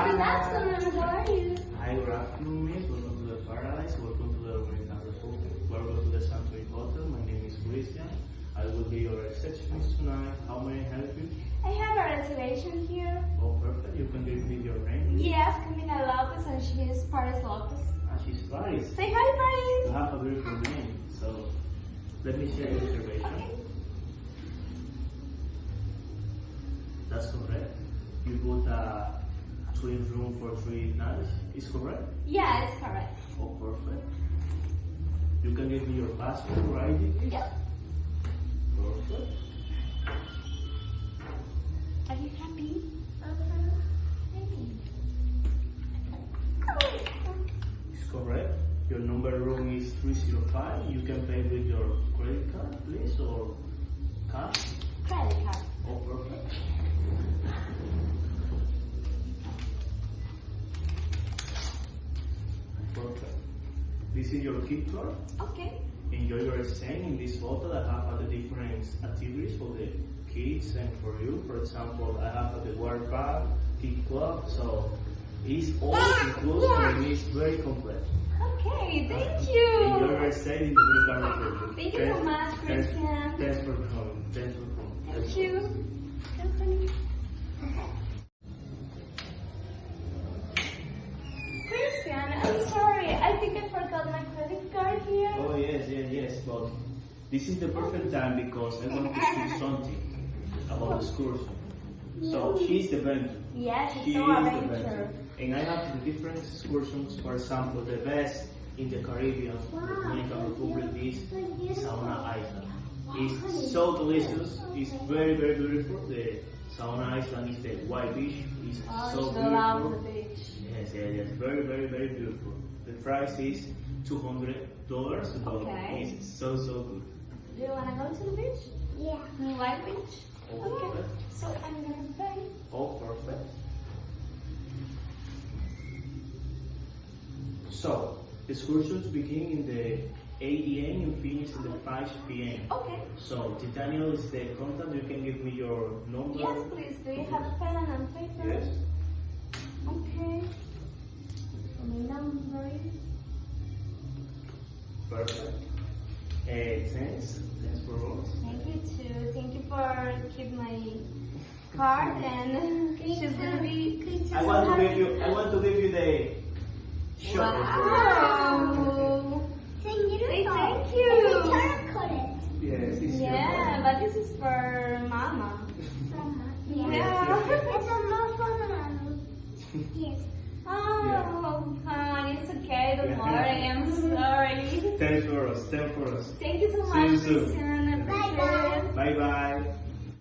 Good afternoon, how are you? Hi, good afternoon, miss. Welcome to the Paradise. Welcome to the Dominican Republic. Welcome to the Santorini Hotel. My name is Christian. I will be your receptionist tonight. How may I help you? I have a reservation here. Oh, perfect. You can give me your name. Yes, Camila Lopez and she is Paris Lopez. She's Paris. Say hi, You Paris. have a beautiful name. So, let me share your reservation. Okay. That's correct. You booked a twin room for 3 nights. Is correct? Yeah, it's correct. Oh, perfect. You can give me your passport or ID, please? Yep. Perfect. Are you happy? It's correct. Your number room is 305. You can pay with your credit card, please, or cash. Credit card. Oh, perfect. Perfect. This is your key card. Okay. Enjoy your stay in this hotel. I have other different activities for the kids and for you. For example, I have the water park, kid club, so it's all inclusive and it's very complete. Okay, thank Enjoy you. your stay in the Dominican Republic. Thank you so much, Christian. Thanks for coming. Thanks for coming. Thank you. Christian, I'm sorry. I think I forgot my credit card here. Oh yes, but this is the perfect time because I want to speak something about the excursion. So she's the vendor. Yeah, She she's is so the adventure. vendor. And I have the different excursions. For example, the best in the Caribbean, the Dominican Republic is Saona Island. It's so delicious. It's very, very beautiful. The Saona Island is the white beach. It's Oh, so she loves beautiful. the beach. Yes. Very, very, very beautiful. The price is $200, but Okay. it's so good. Do you wanna go to the beach? Yeah. You like beach? Oh, Okay. perfect. So I'm gonna pay. Oh, perfect. So, excursions begin in the 8 a.m. and finish in the 5 p.m. Okay. So, Titania is the contact. You can give me your number. Yes, please. Do you have a pen and paper? Yes. Okay. My number is. Perfect. Thanks for us. Thank you too. Thank you for keep my card and she's gonna be. I want to give you the shot. Wow. Say thank you. Yes, it's your Yeah, but this is for Mama. Yeah. Yes. Oh, honey, it's okay. Don't worry. I'm sorry. Thanks for us. Thank you so See you much, soon. Christian. I appreciate it. Bye bye.